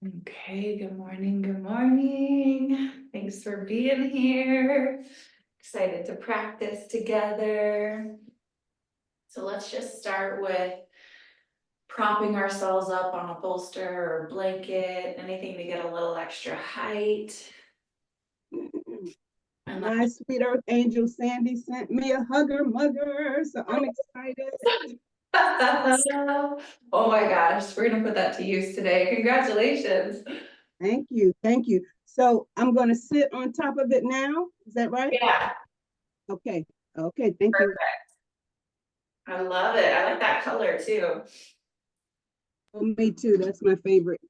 Okay, good morning, good morning. Thanks for being here. Excited to practice together. So let's just start with propping ourselves up on a bolster or blanket, anything to get a little extra height. And My sweet earth angel Sandy sent me a hugger mugger, so I'm excited. oh my gosh, we're gonna put that to use today. Congratulations. Thank you, thank you. So I'm going to sit on top of it now. Is that right? Yeah, Okay, okay, thank you. I love it. I like that color too. Oh, me too. That's my favorite.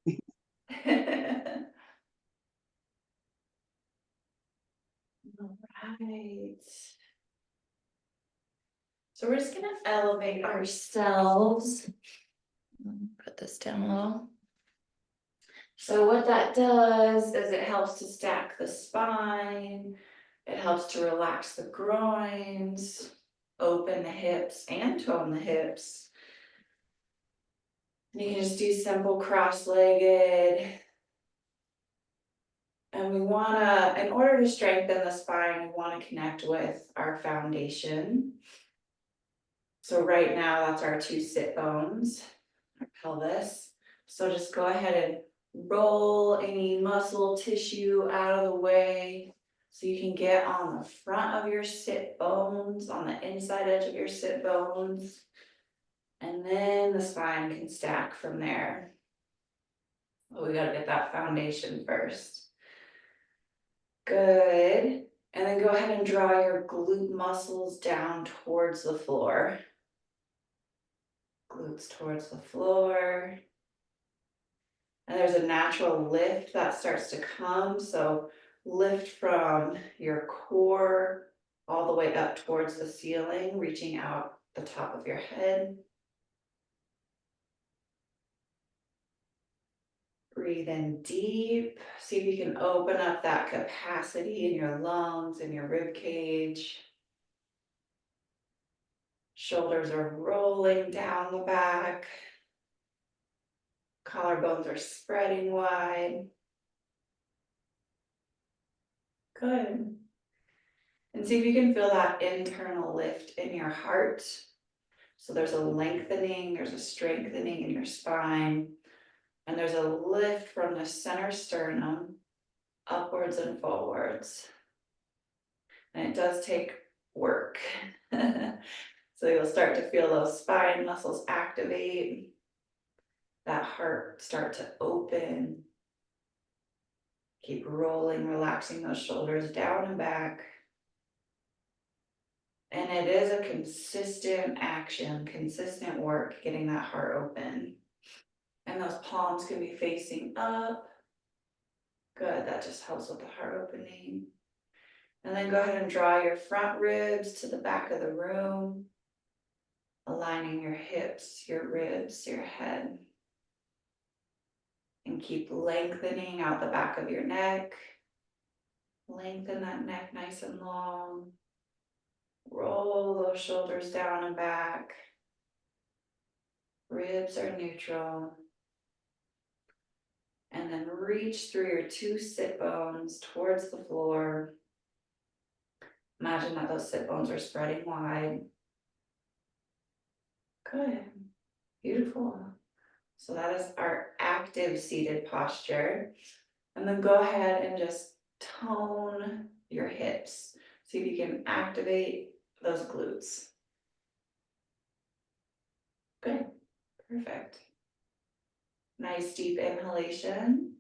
All right. So we're just gonna elevate ourselves. Put this down a little. So what that does is it helps to stack the spine. It helps to relax the groins, open the hips and tone the hips. You can just do simple cross-legged. And we wanna, in order to strengthen the spine, we wanna connect with our foundation. So right now, that's our two sit bones, our pelvis. So just go ahead and roll any muscle tissue out of the way so you can get on the front of your sit bones, on the inside edge of your sit bones. And then the spine can stack from there. But we gotta get that foundation first. Good. And then go ahead and draw your glute muscles down towards the floor. Glutes towards the floor. And there's a natural lift that starts to come. So lift from your core all the way up towards the ceiling, reaching out the top of your head. Breathe in deep. See if you can open up that capacity in your lungs and your rib cage. Shoulders are rolling down the back. Collarbones are spreading wide. Good. And see if you can feel that internal lift in your heart. So there's a lengthening, there's a strengthening in your spine, and there's a lift from the center sternum upwards and forwards. And it does take work. So you'll start to feel those spine muscles activate, that heart start to open. Keep rolling, relaxing those shoulders down and back. And it is a consistent action, consistent work, getting that heart open. And those palms can be facing up. Good, that just helps with the heart opening. And then go ahead and draw your front ribs to the back of the room, aligning your hips, your ribs, your head. And keep lengthening out the back of your neck. Lengthen that neck nice and long. Roll those shoulders down and back. Ribs are neutral. And then reach through your two sit bones towards the floor. Imagine that those sit bones are spreading wide. Good. Beautiful. So that is our active seated posture. And then go ahead and just tone your hips. See if you can activate those glutes. Good. Perfect. Nice deep inhalation.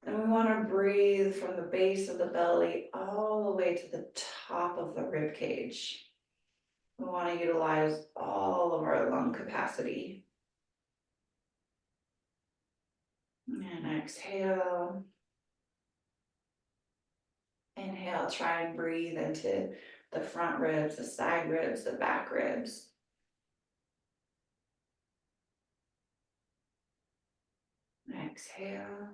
And we want to breathe from the base of the belly all the way to the top of the rib cage. We want to utilize all of our lung capacity. And exhale. Inhale, try and breathe into the front ribs, the side ribs, the back ribs. Exhale.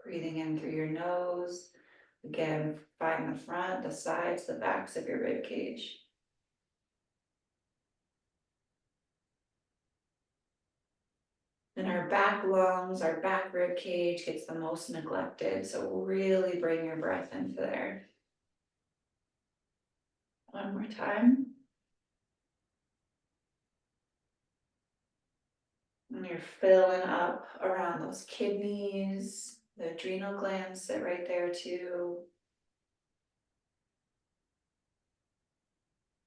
Breathing in through your nose. Again, find the front, the sides, the backs of your rib cage. And our back lungs, our back rib cage gets the most neglected, so really bring your breath into there. One more time. And you're filling up around those kidneys, the adrenal glands sit right there too.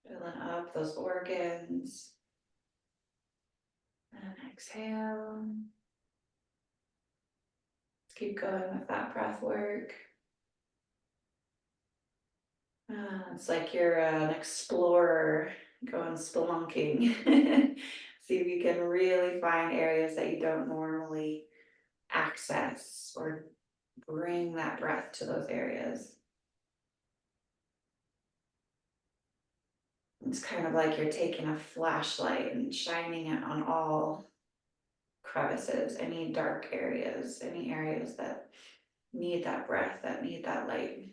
Filling up those organs. And exhale. Let's keep going with that breath work. It's like you're an explorer going spelunking. See if you can really find areas that you don't normally access or bring that breath to those areas. It's kind of like you're taking a flashlight and shining it on all crevices, any dark areas, any areas that need that breath, that need that light.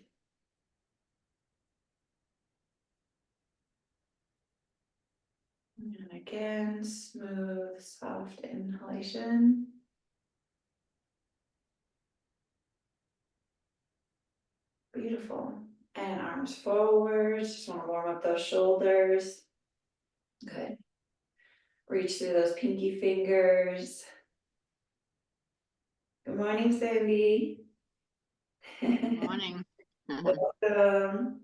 And again, smooth, soft inhalation. Beautiful. And arms forward. Just want to warm up those shoulders. Good. Reach through those pinky fingers. Good morning, Sandy. Morning. Welcome.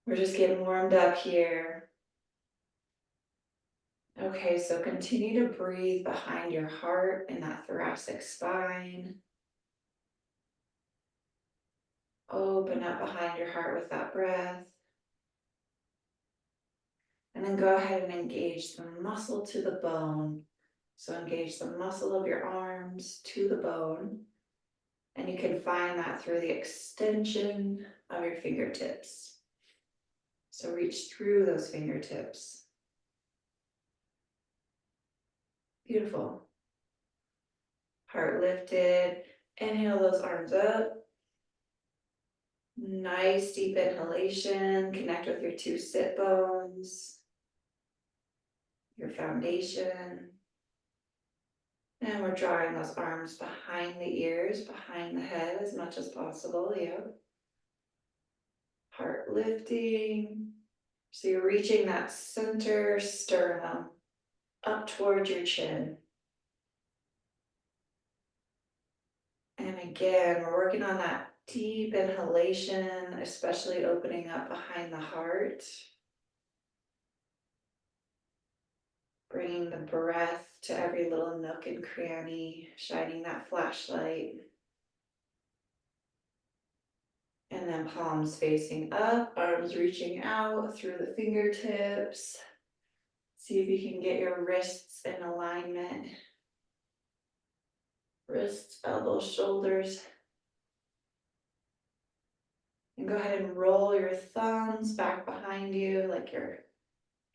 We're just getting warmed up here. Okay, so continue to breathe behind your heart in that thoracic spine. Open up behind your heart with that breath. And then go ahead and engage the muscle to the bone. So engage the muscle of your arms to the bone. And you can find that through the extension of your fingertips. So reach through those fingertips. Beautiful. Heart lifted. Inhale those arms up. Nice deep inhalation. Connect with your two sit bones, your foundation. And we're drawing those arms behind the ears, behind the head as much as possible. Yep. Heart lifting. So you're reaching that center sternum up towards your chin. And again, we're working on that deep inhalation, especially opening up behind the heart. Bringing the breath to every little nook and cranny, shining that flashlight. And then palms facing up, arms reaching out through the fingertips. See if you can get your wrists in alignment. Wrists, elbows, shoulders. And go ahead and roll your thumbs back behind you like you're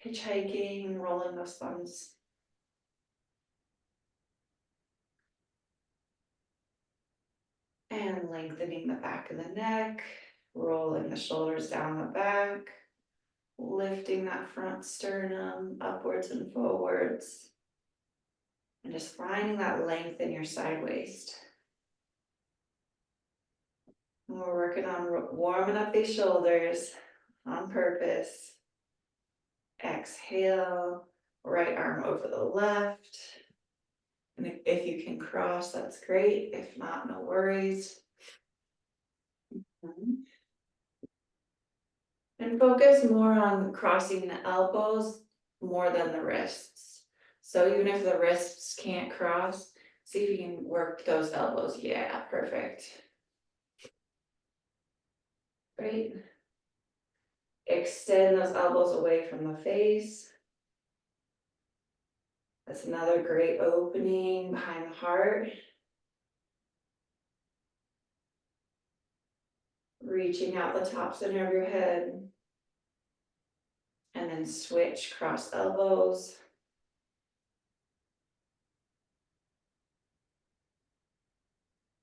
hitchhiking, rolling those thumbs. And lengthening the back of the neck, rolling the shoulders down the back, lifting that front sternum upwards and forwards. And just finding that length in your side waist. And we're working on warming up these shoulders on purpose. Exhale, right arm over the left. And if you can cross, that's great. If not, no worries. And focus more on crossing the elbows more than the wrists. So even if the wrists can't cross, see if you can work those elbows. Yeah, perfect. Great. Extend those elbows away from the face. That's another great opening behind the heart. Reaching out the top center of your head. And then switch cross elbows.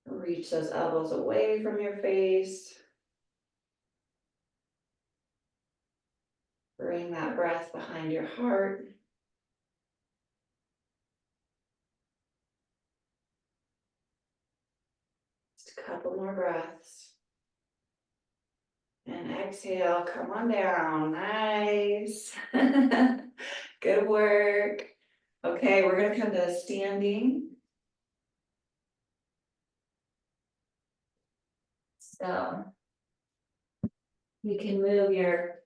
Reach those elbows away from your face. Bring that breath behind your heart. couple more breaths. And exhale, come on down, nice. Good work. Okay, we're gonna come to standing. So you can move your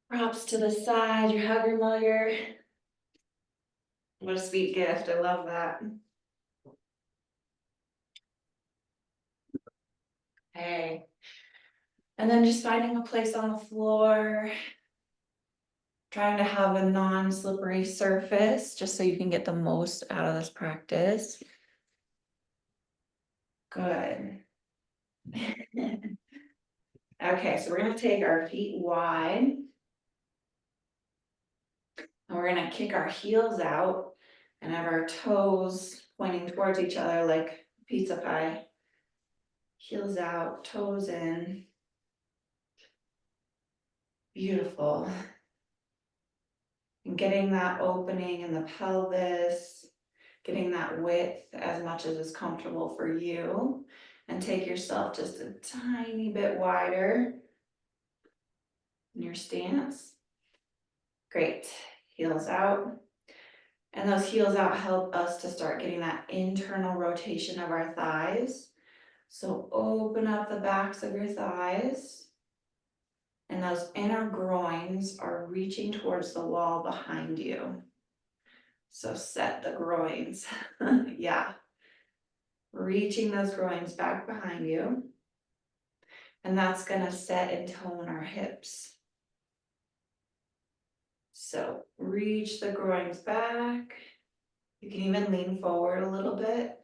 props to the side, your hugger mugger. What a sweet gift, I love that. Okay. And then just finding a place on the floor. Trying to have a non-slippery surface, just so you can get the most out of this practice. Good. Okay, so we're gonna take our feet wide. And we're gonna kick our heels out and have our toes pointing towards each other like pizza pie. Heels out, toes in. Beautiful. And getting that opening in the pelvis, getting that width as much as is comfortable for you. And take yourself just a tiny bit wider in your stance. Great, heels out. And those heels out help us to start getting that internal rotation of our thighs. So open up the backs of your thighs. And those inner groins are reaching towards the wall behind you. So set the groins, yeah. Reaching those groins back behind you. And that's gonna set and tone our hips. So reach the groins back. You can even lean forward a little bit.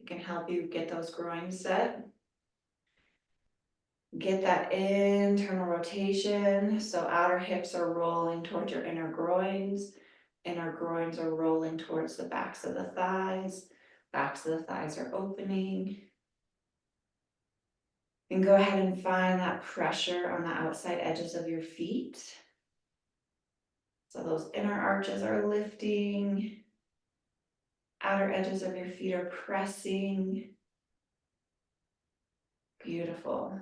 It can help you get those groins set. Get that internal rotation. So outer hips are rolling towards your inner groins. Inner groins are rolling towards the backs of the thighs. Backs of the thighs are opening. And go ahead and find that pressure on the outside edges of your feet. So those inner arches are lifting. Outer edges of your feet are pressing. Beautiful.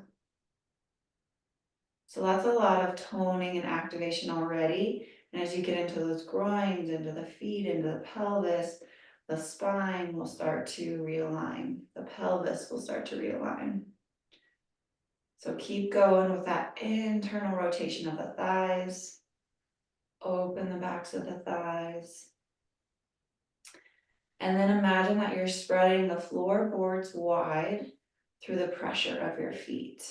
So that's a lot of toning and activation already. And as you get into those groins, into the feet, into the pelvis, the spine will start to realign. The pelvis will start to realign. So keep going with that internal rotation of the thighs. Open the backs of the thighs. And then imagine that you're spreading the floorboards wide through the pressure of your feet.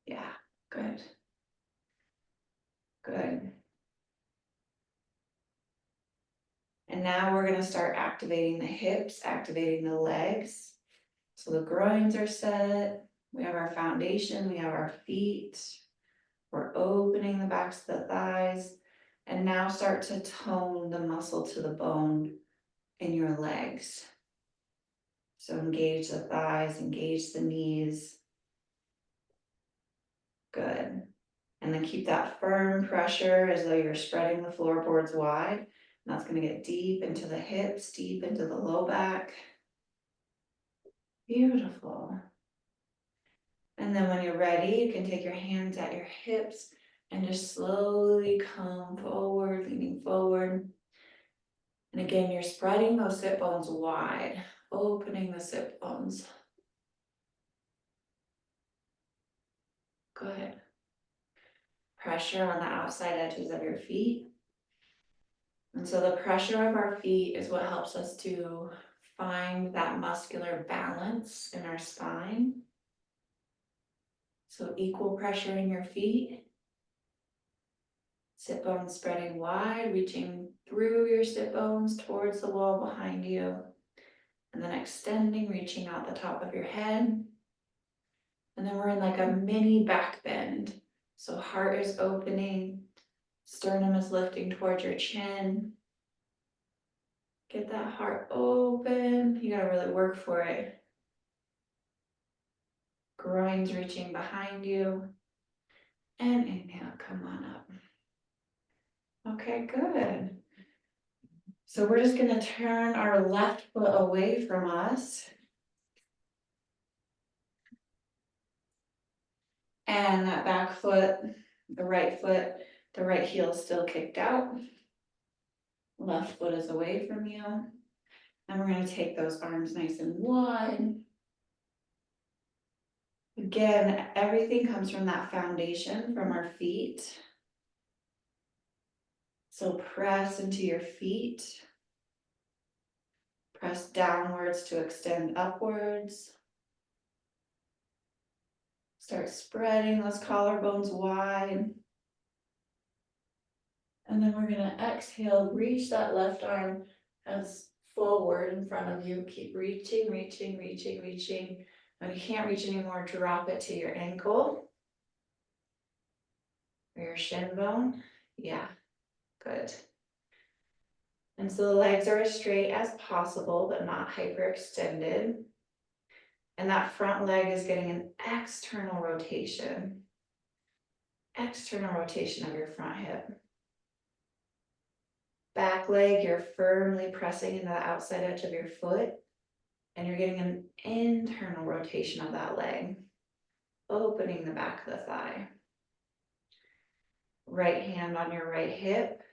Yeah, good. Good. And now we're gonna start activating the hips, activating the legs. So the groins are set. We have our foundation, we have our feet. We're opening the backs of the thighs. And now start to tone the muscle to the bone in your legs. So engage the thighs, engage the knees. Good. And then keep that firm pressure as though you're spreading the floorboards wide. And that's going to get deep into the hips, deep into the low back. Beautiful. And then when you're ready, you can take your hands at your hips and just slowly come forward, leaning forward. And again, you're spreading those sit bones wide, opening the sit bones. Good. Pressure on the outside edges of your feet. And so the pressure of our feet is what helps us to find that muscular balance in our spine. So equal pressure in your feet. Sit bones spreading wide, reaching through your sit bones towards the wall behind you. And then extending, reaching out the top of your head. And then we're in like a mini back bend. So heart is opening, sternum is lifting towards your chin. Get that heart open. You gotta really work for it. Groins reaching behind you. And inhale, come on up. Okay, good. So we're just gonna turn our left foot away from us. And that back foot, the right foot, the right heel is still kicked out. Left foot is away from you. And we're gonna take those arms nice and wide. Again, everything comes from that foundation from our feet. So press into your feet. Press downwards to extend upwards. Start spreading those collarbones wide. And then we're gonna exhale, reach that left arm as forward in front of you. Keep reaching, reaching, reaching, reaching. When you can't reach anymore, drop it to your ankle. Or your shin bone. Yeah, good. And so the legs are as straight as possible, but not hyperextended. And that front leg is getting an external rotation. External rotation of your front hip. Back leg, you're firmly pressing into the outside edge of your foot, and you're getting an internal rotation of that leg, opening the back of the thigh. Right hand on your right hip.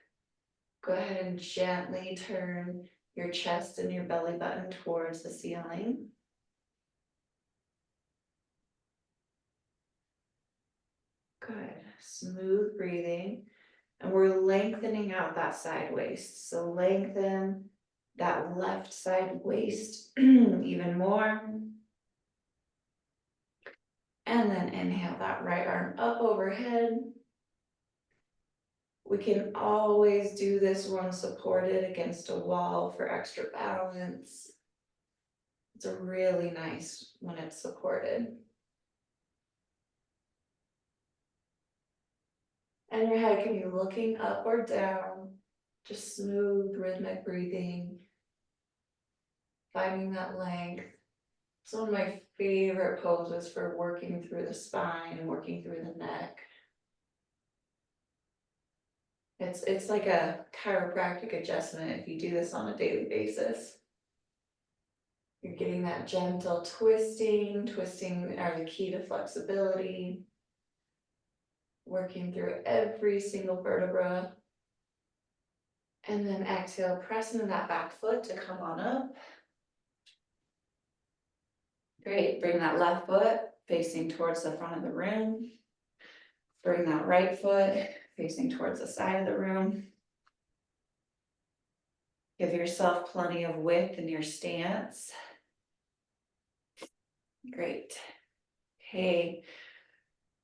Go ahead and gently turn your chest and your belly button towards the ceiling. Good, smooth breathing. And we're lengthening out that side waist. So lengthen that left side waist even more. And then inhale that right arm up overhead. We can always do this one supported against a wall for extra balance. It's really nice when it's supported. And your head can be looking up or down, just smooth rhythmic breathing, finding that length. It's one of my favorite poses for working through the spine and working through the neck. It's like a chiropractic adjustment if you do this on a daily basis. You're getting that gentle twisting. Twisting are the key to flexibility. Working through every single vertebra. And then exhale, press into that back foot to come on up. Great, bring that left foot facing towards the front of the room. Bring that right foot facing towards the side of the room. Give yourself plenty of width in your stance. Great. Okay,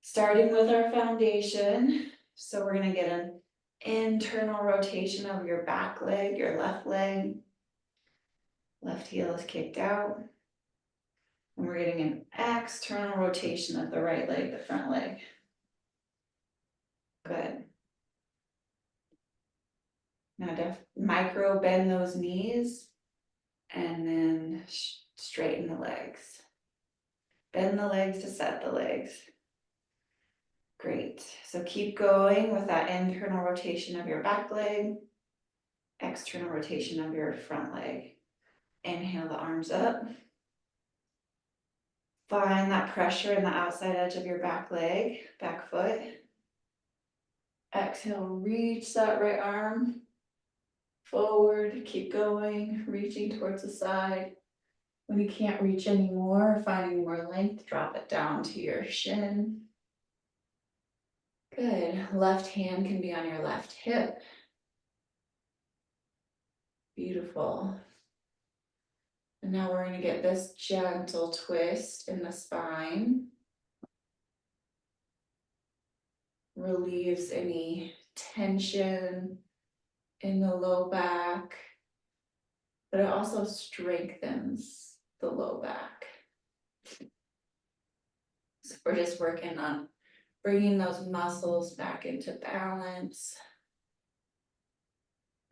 starting with our foundation. So we're gonna get an internal rotation of your back leg, your left leg. Left heel is kicked out. And we're getting an external rotation of the right leg, the front leg. Good. Now micro bend those knees and then straighten the legs. Bend the legs to set the legs. Great. So keep going with that internal rotation of your back leg, external rotation of your front leg. Inhale the arms up. Find that pressure in the outside edge of your back leg, back foot. Exhale, reach that right arm forward, keep going, reaching towards the side. When you can't reach anymore, finding more length, drop it down to your shin. Good. Left hand can be on your left hip. Beautiful. And now we're going to get this gentle twist in the spine. Relieves any tension in the low back, but it also strengthens the low back. So we're just working on bringing those muscles back into balance.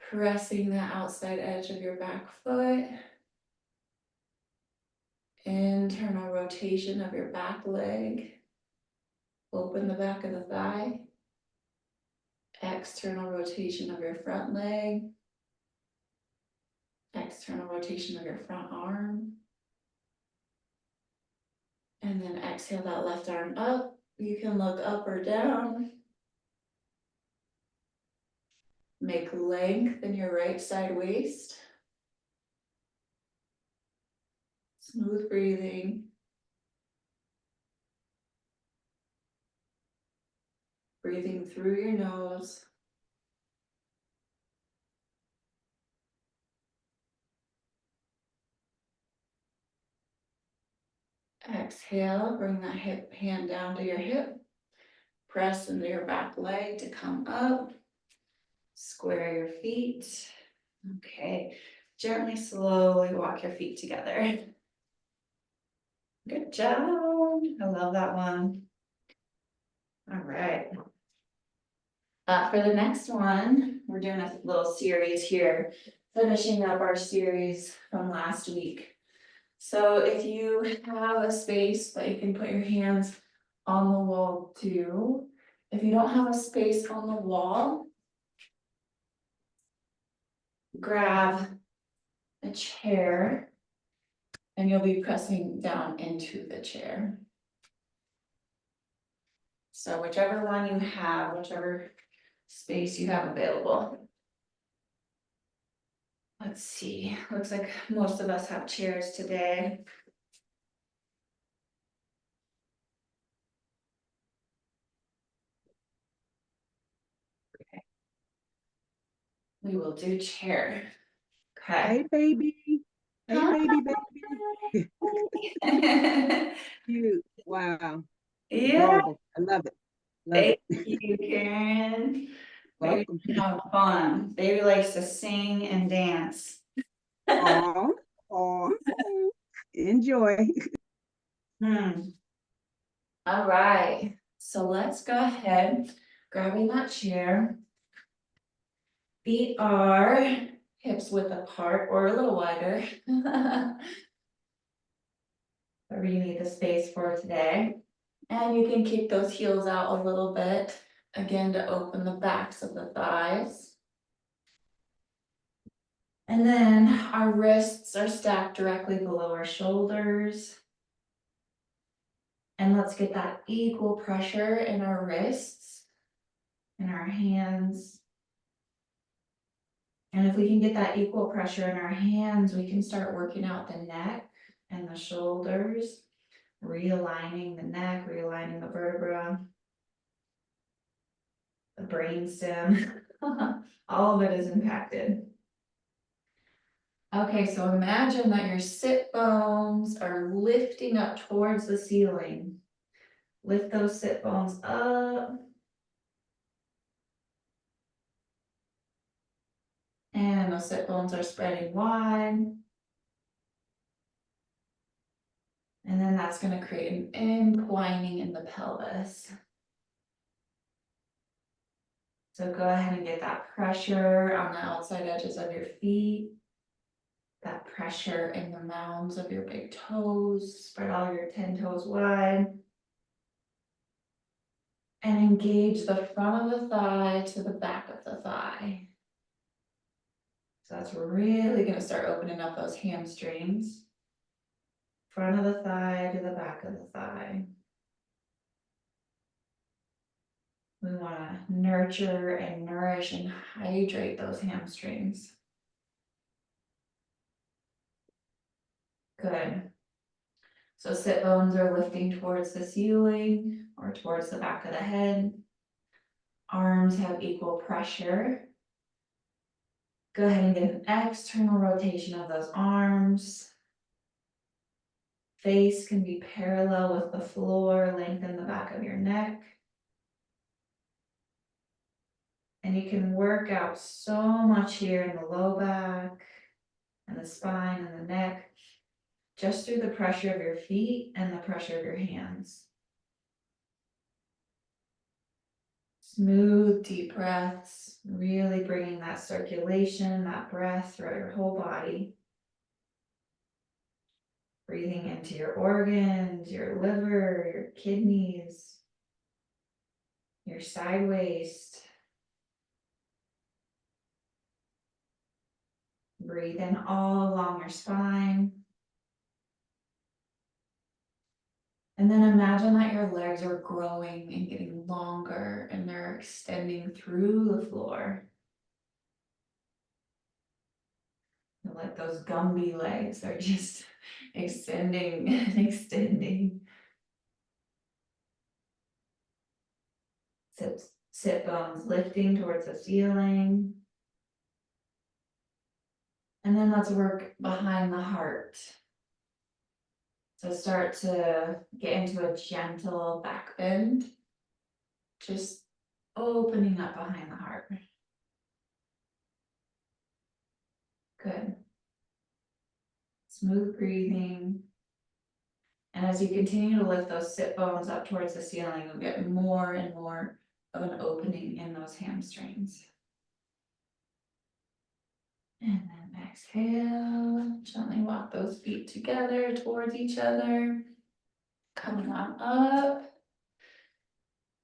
Pressing the outside edge of your back foot. Internal rotation of your back leg. Open the back of the thigh. External rotation of your front leg. External rotation of your front arm. And then exhale that left arm up, You can look up or down. Make length in your right side waist. Smooth breathing. Breathing through your nose. Exhale, bring that hand down to your hip. Press into your back leg to come up. Square your feet. Okay, gently, slowly walk your feet together. Good job. I love that one. All right. For the next one, we're doing a little series here, finishing up our series from last week. So if you have a space that you can put your hands on the wall too, if you don't have a space on the wall, grab a chair and you'll be pressing down into the chair. So whichever one you have, whichever space you have available. Let's see, looks like most of us have chairs today. We will do chair. Hey, Okay. baby. Hey, baby, baby. Cute. Wow. Yeah, Adorable. I love it. Love thank it. you, Karen. Baby Welcome. have fun. Baby likes to sing and dance. Aw. Aw. Enjoy. All right, so let's go ahead, grabbing that chair. Feet are hips width apart or a little wider. Whatever you need the space for today. And you can kick those heels out a little bit, again, to open the backs of the thighs. And then our wrists are stacked directly below our shoulders. And let's get that equal pressure in our wrists, in our hands. And if we can get that equal pressure in our hands, we can start working out the neck and the shoulders, realigning the neck, realigning the vertebra, the brainstem. All of it is impacted. Okay, so imagine that your sit bones are lifting up towards the ceiling. Lift those sit bones up. And those sit bones are spreading wide. And then that's going to create an inclining in the pelvis. So go ahead and get that pressure on the outside edges of your feet. That pressure in the mounds of your big toes. Spread all your 10 toes wide. And engage the front of the thigh to the back of the thigh. So that's really going to start opening up those hamstrings. Front of the thigh to the back of the thigh. We want to nurture and nourish and hydrate those hamstrings. Good. So sit bones are lifting towards the ceiling or towards the back of the head. Arms have equal pressure. Go ahead and get an external rotation of those arms. Face can be parallel with the floor, lengthen the back of your neck. And you can work out so much here in the low back and the spine and the neck, just through the pressure of your feet and the pressure of your hands. Smooth, deep breaths, really bringing that circulation, that breath throughout your whole body. Breathing into your organs, your liver, your kidneys, your side waist. Breathe in all along your spine. And then imagine that your legs are growing and getting longer and they're extending through the floor. And like those Gumby legs are just extending and extending. Sit bones lifting towards the ceiling. And then let's work behind the heart. So start to get into a gentle back bend. Just opening up behind the heart. Good. Smooth breathing. And as you continue to lift those sit bones up towards the ceiling, you'll get more and more of an opening in those hamstrings. And then exhale, gently walk those feet together towards each other. Coming on up.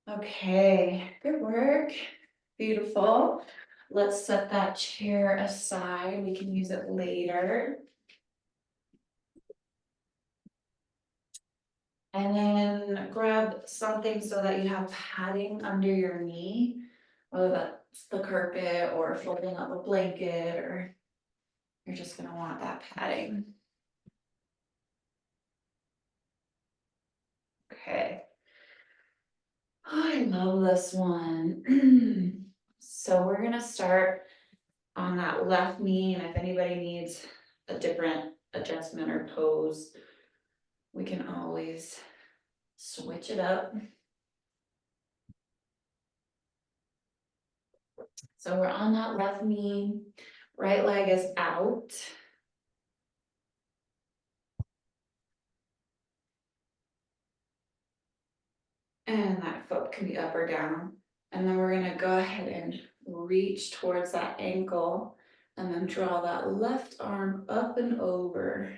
Okay, good work. Beautiful. Let's set that chair aside. We can use it later. And then grab something so that you have padding under your knee, whether that's the carpet or folding up a blanket, or you're just gonna want that padding. Okay. I love this one. So we're gonna start on that left knee, and if anybody needs a different adjustment or pose, we can always switch it up. So we're on that left knee, right leg is out. And that foot can be up or down. And then we're gonna go ahead and reach towards that ankle and then draw that left arm up and over.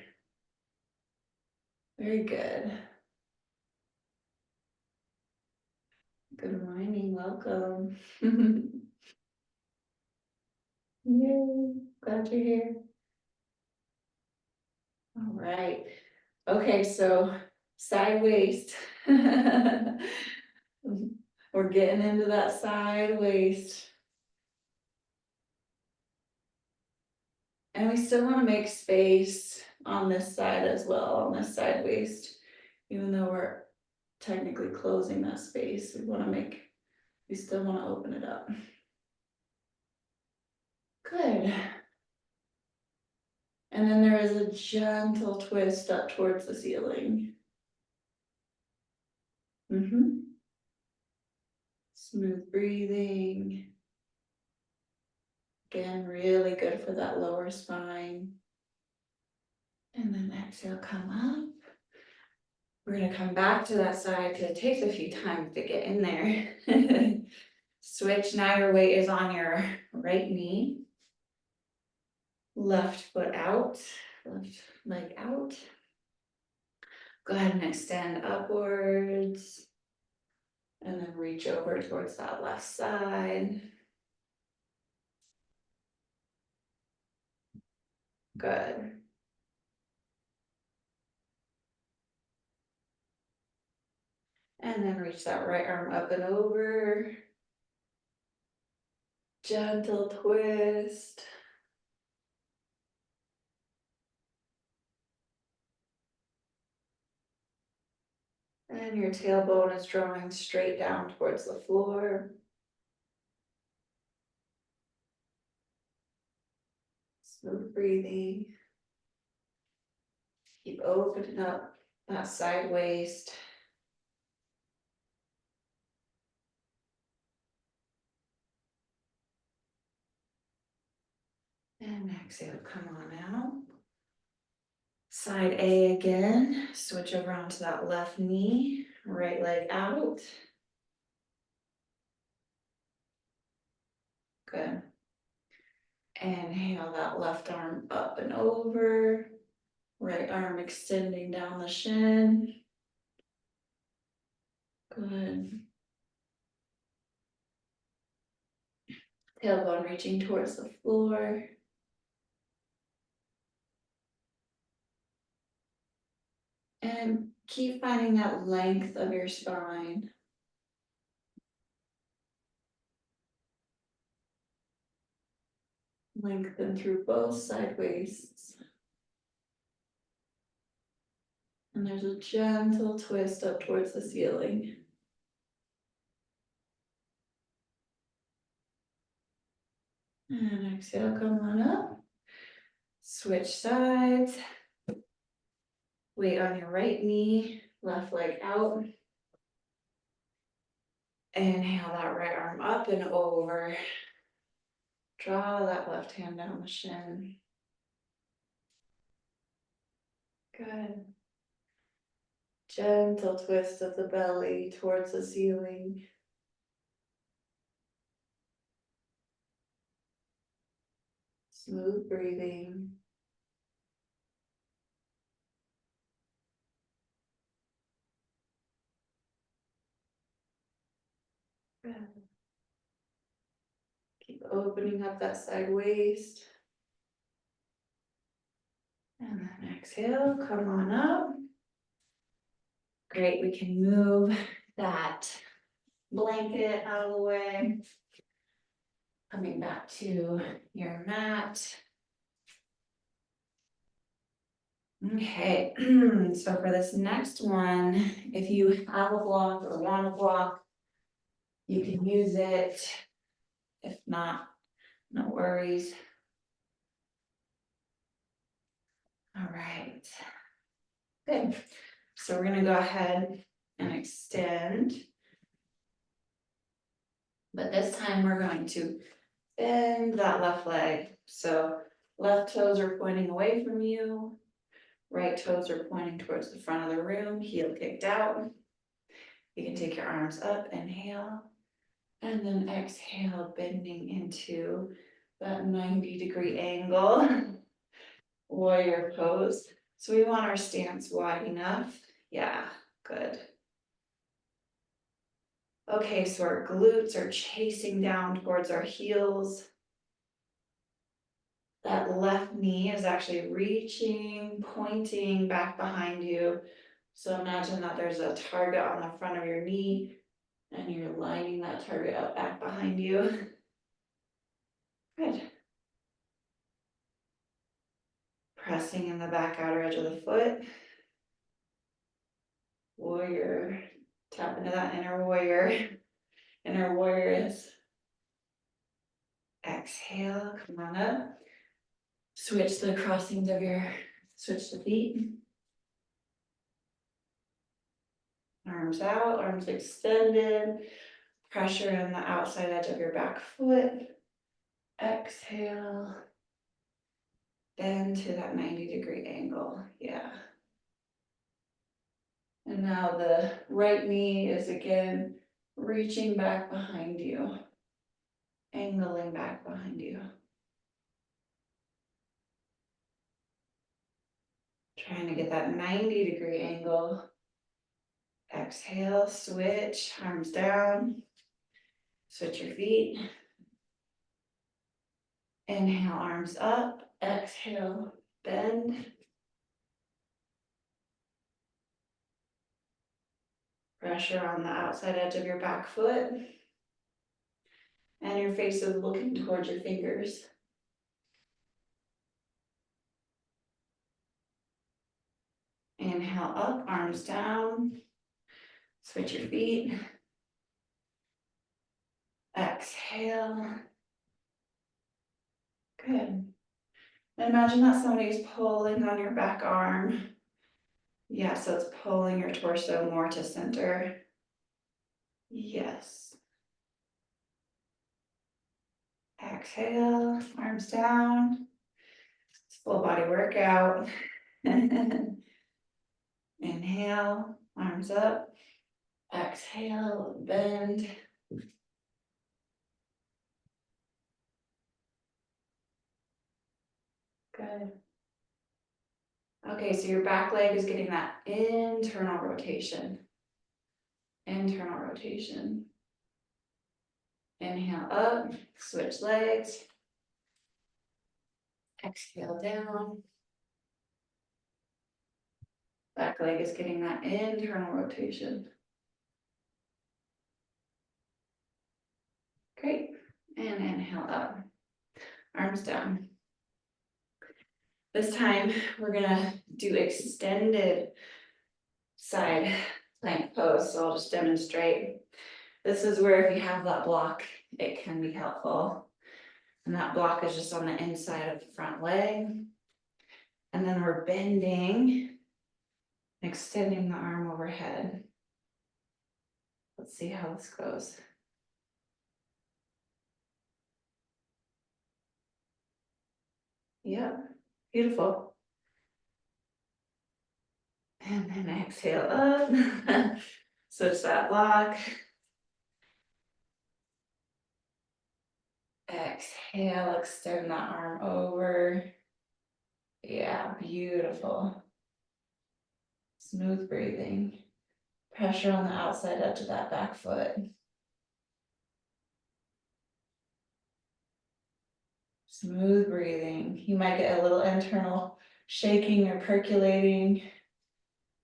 Very good. Good morning, welcome. Yay, glad you're here. All right, okay, so side waist. We're getting into that side waist. And we still want to make space on this side as well, on this side waist, even though we're technically closing that space, we still want to open it up. Good. And then there is a gentle twist up towards the ceiling. Smooth breathing. Again, really good for that lower spine. And then exhale, come up. We're gonna come back to that side because it takes a few times to get in there. Switch, now your weight is on your right knee. Left foot out, left leg out. Go ahead and extend upwards. And then reach over towards that left side. Good. And then reach that right arm up and over. Gentle twist. And your tailbone is drawing straight down towards the floor. Smooth breathing. Keep opening up that side waist. And exhale, come on out. Side A again, switch over onto that left knee, right leg out. Good. Inhale that left arm up and over, right arm extending down the shin. Good. Tailbone reaching towards the floor. And keep finding that length of your spine. Lengthen through both side waists. And there's a gentle twist up towards the ceiling. And exhale, come on up. Switch sides. Weight on your right knee, left leg out. Inhale that right arm up and over. Draw that left hand down the shin. Good. Gentle twist of the belly towards the ceiling. Smooth breathing. Good. Keep opening up that side waist. And then exhale, come on up. Great, we can move that blanket out of the way. Coming back to your mat. Okay, so for this next one, if you have a block or want a block, you can use it. If not, no worries. All right. Good. So we're gonna go ahead and extend. But this time we're going to bend that left leg. So left toes are pointing away from you. Right toes are pointing towards the front of the room, heel kicked out. You can take your arms up, inhale, and then exhale, bending into that 90-degree angle. Warrior pose. So we want our stance wide enough. Yeah, good. Okay, so our glutes are chasing down towards our heels. That left knee is actually reaching, pointing back behind you. So imagine that there's a target on the front of your knee and you're lining that target up back behind you. Good. Pressing in the back outer edge of the foot. Warrior. Tap into that inner warrior. Inner warrior is. Exhale, come on up. Switch the crossings of switch the feet. Arms out, arms extended. Pressure in the outside edge of your back foot. Exhale. Bend to that 90-degree angle, yeah. And now the right knee is again reaching back behind you, angling back behind you. Trying to get that 90-degree angle. Exhale, switch, arms down. Switch your feet. Inhale, arms up. Exhale, bend. Pressure on the outside edge of your back foot. And your face is looking towards your fingers. Inhale up, arms down. Switch your feet. Exhale. Good. Imagine that somebody's pulling on your back arm. Yeah, so it's pulling your torso more to center. Yes. Exhale, arms down. It's full body workout. Inhale, arms up. Exhale, bend. Good. Okay, so your back leg is getting that internal rotation. Internal rotation. Inhale up, switch legs. Exhale down. Back leg is getting that internal rotation. Great, and inhale up, arms down. This time, we're gonna do extended side plank pose, so I'll just demonstrate. This is where if you have that block, it can be helpful. And that block is just on the inside of the front leg. And then we're bending, extending the arm overhead. Let's see how this goes. Yep, beautiful. And then exhale up, switch that block. Exhale, extend that arm over. Yeah, beautiful. Smooth breathing. Pressure on the outside edge of that back foot. Smooth breathing. You might get a little internal shaking or percolating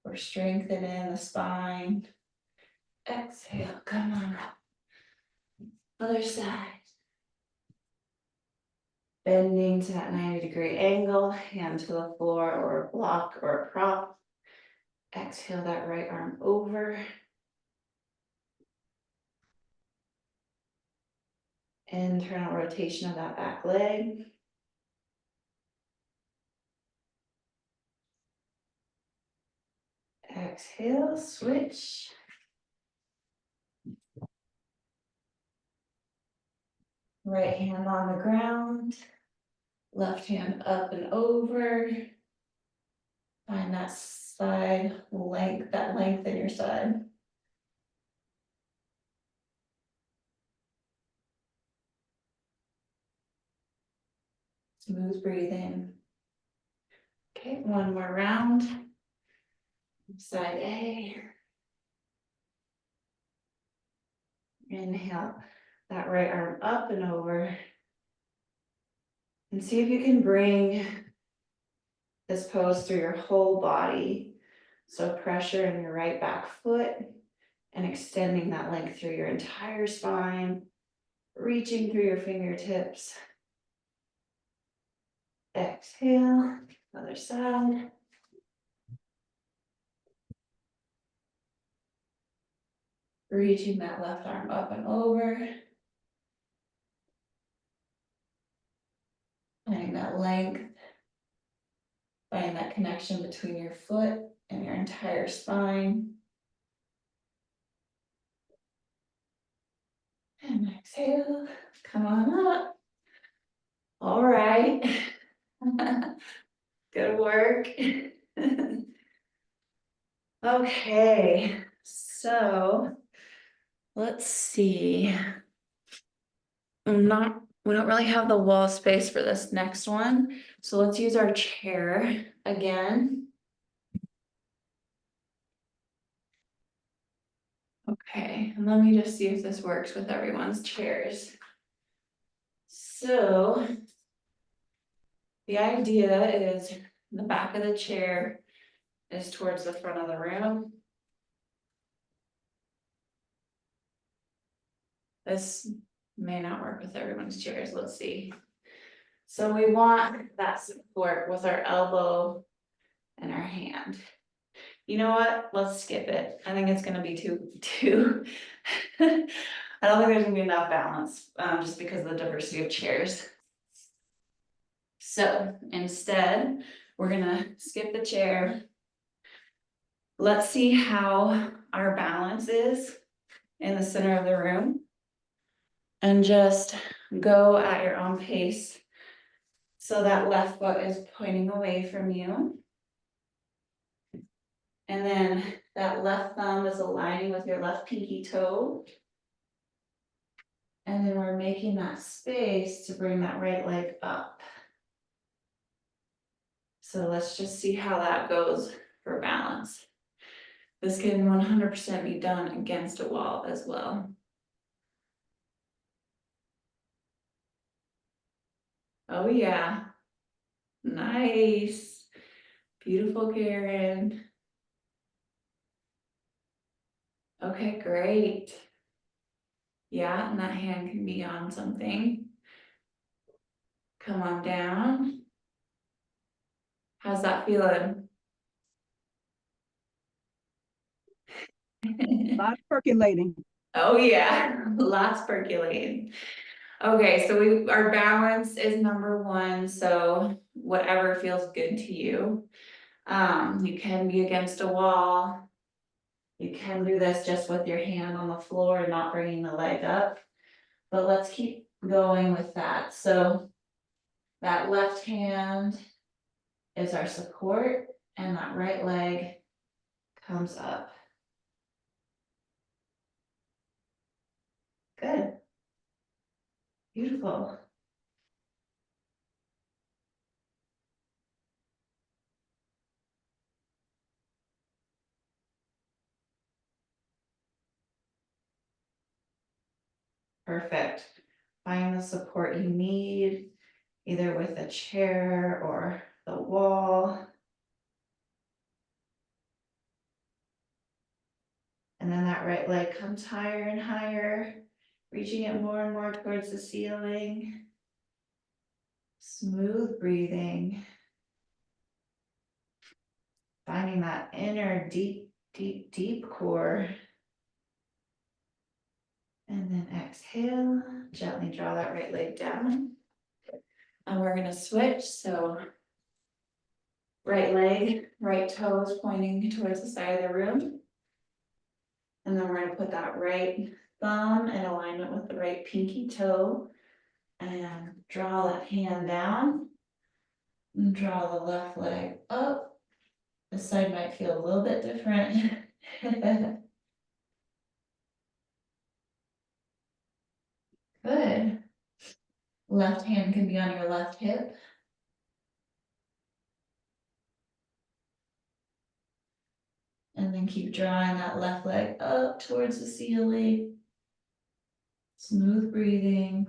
or strengthening the spine. Exhale, come on. Other side. Bending to that 90-degree angle, hand to the floor or a block or a prop. Exhale that right arm over. Internal rotation of that back leg. Exhale, switch. Right hand on the ground. Left hand up and over. Find that side length, that length in your side. Smooth breathing. Okay, one more round. Side A. Inhale that right arm up and over. And see if you can bring this pose through your whole body. So pressure in your right back foot and extending that length through your entire spine, reaching through your fingertips. Exhale, other side. Reaching that left arm up and over. Finding that length. Finding that connection between your foot and your entire spine. And exhale, come on up. All right. Good work. Okay, so let's see. We don't really have the wall space for this next one. So let's use our chair again. Okay, and let me just see if this works with everyone's chairs. So the idea is the back of the chair is towards the front of the room. This may not work with everyone's chairs. Let's see. So we want that support with our elbow and our hand. You know what? Let's skip it. I think it's gonna be too. I don't think there's gonna be enough balance, just because of the diversity of chairs. So instead, we're gonna skip the chair. Let's see how our balance is in the center of the room. And just go at your own pace. So that left foot is pointing away from you. And then that left thumb is aligning with your left pinky toe. And then we're making that space to bring that right leg up. So let's just see how that goes for balance. This can 100% be done against a wall as well. Oh yeah, nice, beautiful Karen. Okay, great. Yeah, and that hand can be on something. Come on down. How's that feeling? A lot of percolating. Oh yeah, lots percolating. Okay, so our balance is number one, so whatever feels good to you. You can be against a wall. You can do this just with your hand on the floor and not bringing the leg up. But let's keep going with that. So that left hand is our support and that right leg comes up. Good. Beautiful. Perfect. Find the support you need, either with a chair or the wall. And then that right leg comes higher and higher, reaching it more and more towards the ceiling. Smooth breathing. Finding that inner deep, deep, deep core. And then exhale, gently draw that right leg down. And we're gonna switch, so right leg, right toes pointing towards the side of the room. And then we're gonna put that right thumb in alignment with the right pinky toe. And draw that hand down. And draw the left leg up. This side might feel a little bit different. Good. Left hand can be on your left hip. And then keep drawing that left leg up towards the ceiling. Smooth breathing.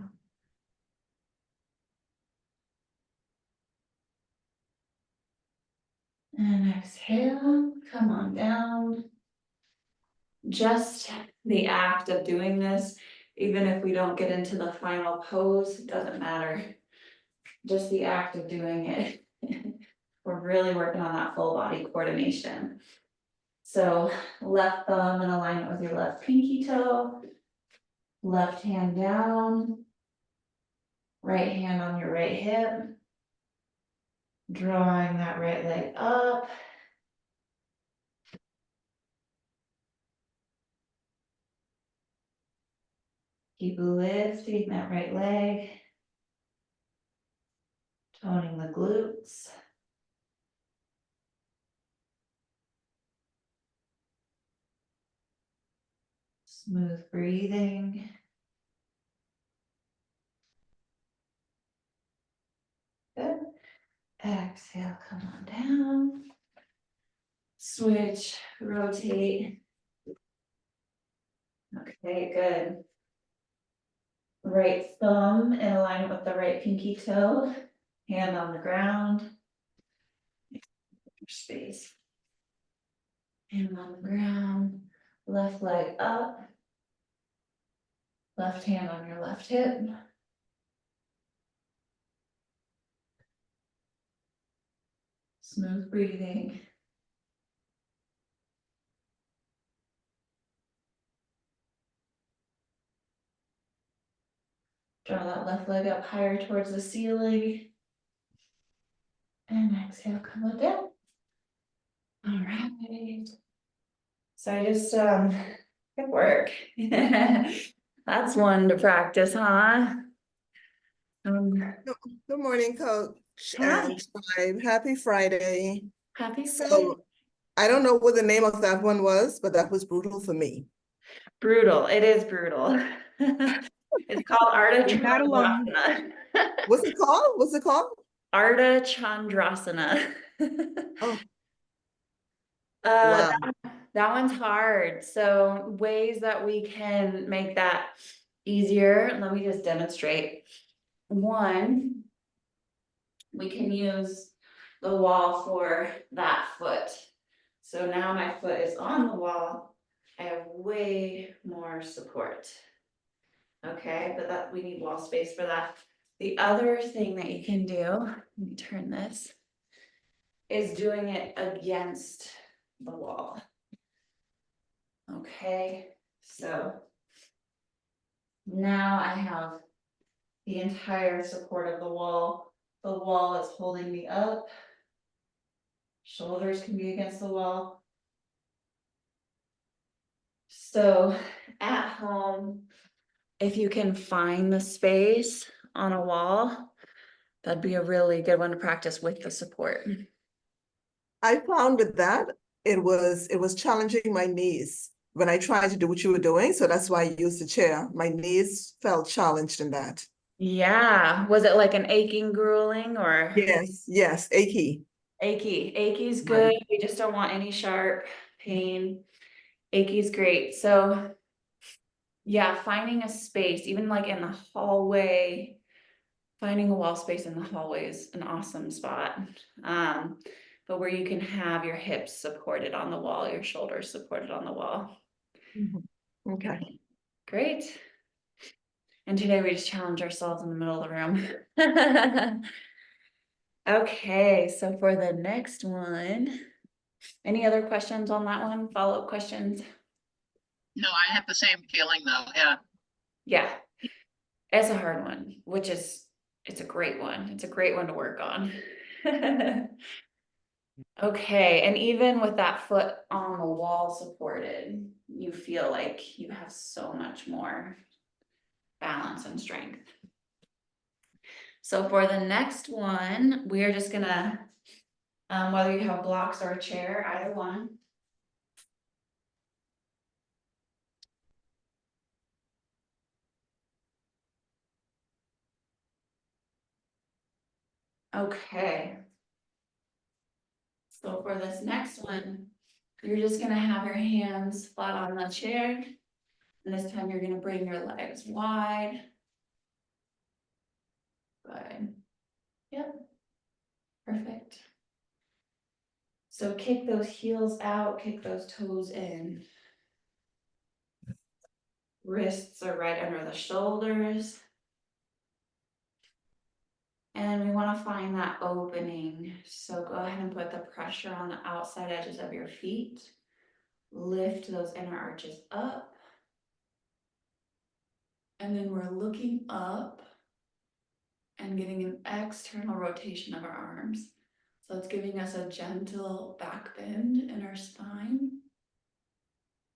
And exhale, come on down. Just the act of doing this, even if we don't get into the final pose, it doesn't matter. Just the act of doing it. We're really working on that full body coordination. So left thumb in alignment with your left pinky toe. Left hand down. Right hand on your right hip. Drawing that right leg up. Keep lifting that right leg. Toning the glutes. Smooth breathing. Good. Exhale, come on down. Switch, rotate. Okay, good. Right thumb in alignment with the right pinky toe. Hand on the ground. Space. Hand on the ground. Left leg up. Left hand on your left hip. Smooth breathing. Draw that left leg up higher towards the ceiling. And exhale, come on down. All right. So I just, good work. That's one to practice, huh? Good morning, Coach Hi. and Tribe. Happy Friday. Happy Friday. So I don't know what the name of that one was, but that was brutal for me. Brutal, it is brutal. It's called Ardha You're not alone. Chandrasana. What's it called? What's it called? Ardha Chandrasana. Oh, Uh, wow. that one's hard. So ways that we can make that easier, let me just demonstrate. One, we can use the wall for that foot. So now my foot is on the wall I have way more support. Okay, but that, we need wall space for that. The other thing that you can do, let me turn this, is doing it against the wall. Okay, so now I have the entire support of the wall. The wall is holding me up. Shoulders can be against the wall. So at home, if you can find the space on a wall, that'd be a really good one to practice with the support. I found with that, it was challenging my knees when I tried to do what you were doing. So that's why I used the chair. My knees felt challenged in that. Yeah, was it like an aching, grueling, or? Yes, achy. Achy's Right. good, we just don't want any sharp pain. Achy's great, so. Yeah, finding a space, even like in the hallway. Finding a wall space in the hallway is an awesome spot. But where you can have your hips supported on the wall, your shoulders supported on the wall. Mhm. Okay. Great. And today we just challenge ourselves in the middle of the room. Okay, so for the next one, any other questions on that one? Follow-up questions? No, I have the same feeling though, yeah. Yeah, it's a hard one, it's a great one. It's a great one to work on. Okay, and even with that foot on the wall supported, you feel like you have so much more balance and strength. So for the next one, we are just gonna, whether you have blocks or a chair, either one. Okay. So for this next one, you're just gonna have your hands flat on the chair. And this time you're gonna bring your legs wide. Good. Yep. Perfect. So kick those heels out, kick those toes in. Wrists are right under the shoulders. And we want to find that opening. So go ahead and put the pressure on the outside edges of your feet. Lift those inner arches up. And then we're looking up and getting an external rotation of our arms. So it's giving us a gentle back bend in our spine.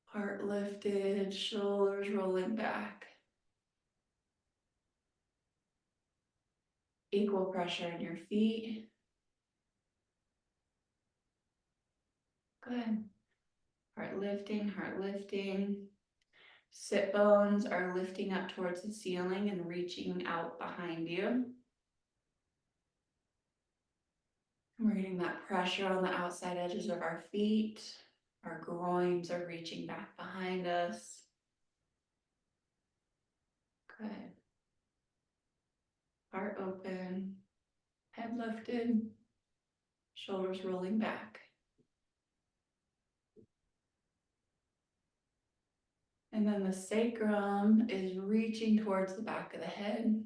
Heart lifted, shoulders rolling back. Equal pressure in your feet. Good. Heart lifting, heart lifting. Sit bones are lifting up towards the ceiling and reaching out behind you. And we're getting that pressure on the outside edges of our feet. Our groins are reaching back behind us. Good. Heart open, head lifted, shoulders rolling back. And then the sacrum is reaching towards the back of the head.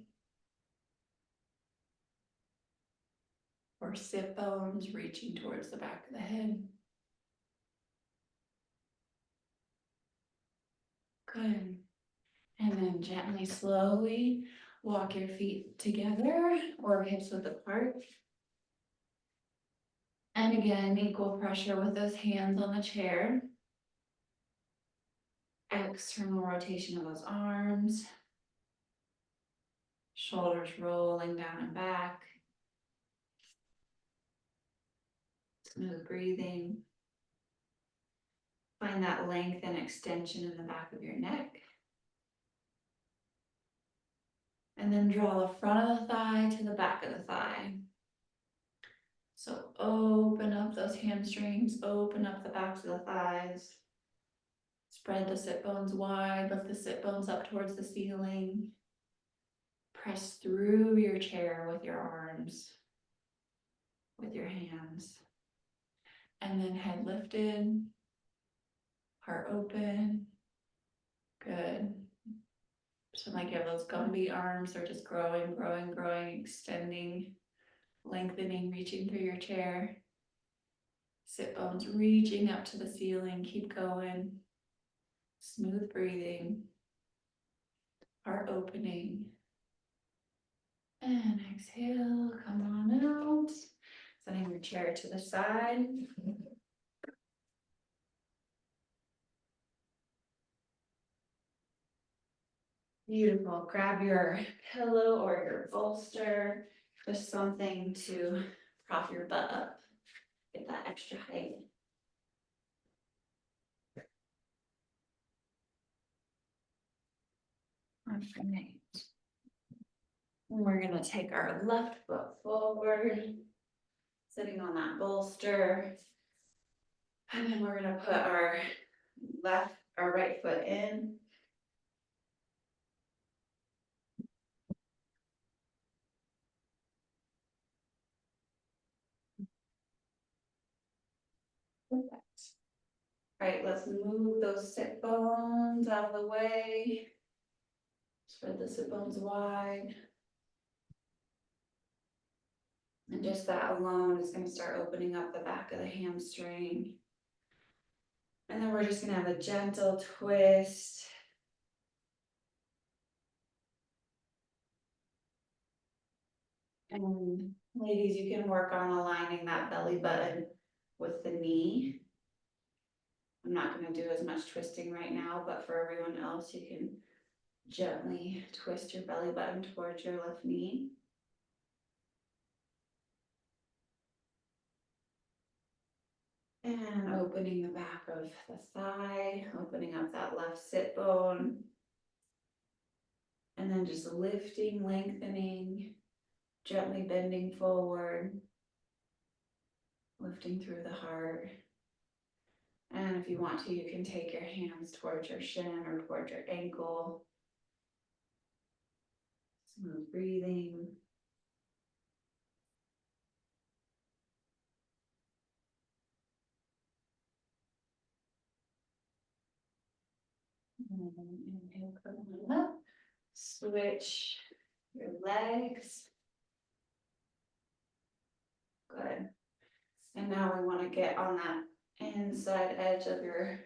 Or sit bones reaching towards the back of the head. Good. And then gently, slowly walk your feet together or hips width apart. And again, equal pressure with those hands on the chair. External rotation of those arms. Shoulders rolling down and back. Smooth breathing. Find that length and extension in the back of your neck. And then draw the front of the thigh to the back of the thigh. So open up those hamstrings, open up the backs of the thighs. Spread the sit bones wide, lift the sit bones up towards the ceiling. Press through your chair with your arms, with your hands. And then head lifted, Heart open. Good. So like you have those Gumby arms, they're just growing, growing, growing, extending, lengthening, reaching through your chair. Sit bones reaching up to the ceiling, keep going. Smooth breathing. Heart opening. And exhale, come on out. Setting your chair to the side. Beautiful. Grab your pillow or your bolster, just something to prop your butt up. Get that extra height. Alright. We're gonna take our left foot forward, sitting on that bolster. And then we're gonna put our right foot in. Perfect. Alright, let's move those sit bones out of the way. Spread the sit bones wide. And just that alone is gonna start opening up the back of the hamstring. And then we're just gonna have a gentle twist. And ladies, you can work on aligning that belly button with the knee. I'm not gonna do as much twisting right now, but for everyone else, you can gently twist your belly button towards your left knee. And opening the back of the thigh, opening up that left sit bone. And then just lifting, lengthening, gently bending forward. Lifting through the heart. And if you want to, you can take your hands towards your shin or towards your ankle. Smooth breathing. And then inhale, come on up. Switch your legs. Good. And now we want to get on that inside edge of your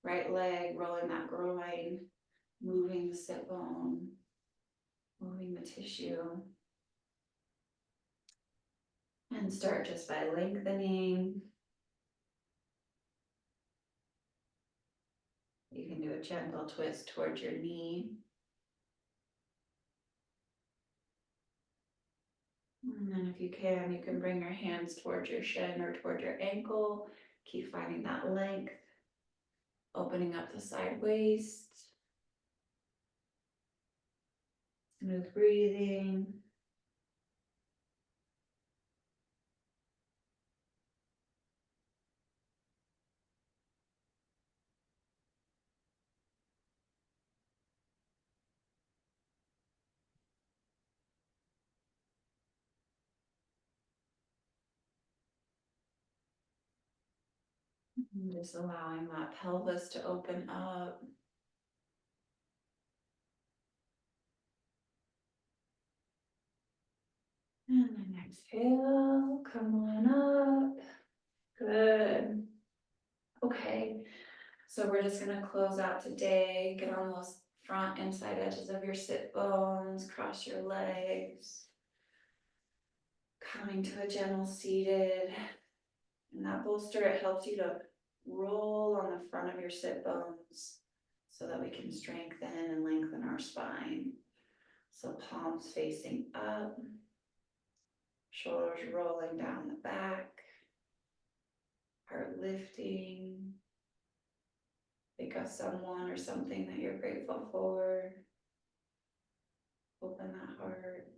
right leg, rolling that groin, moving the sit bone, moving the tissue. And start just by lengthening. You can do a gentle twist towards your knee. And then if you can bring your hands towards your shin or towards your ankle. Keep finding that length. Opening up the side waist. Smooth breathing. And just allowing that pelvis to open up. And then exhale, come on up. Good. Okay, so we're just gonna close out today. Get on those front and side edges of your sit bones, cross your legs. Coming to a gentle seated. And that bolster, it helps you to roll on the front of your sit bones so that we can strengthen and lengthen our spine. So palms facing up, shoulders rolling down the back, heart lifting. Think of someone or something that you're grateful for. Open that heart.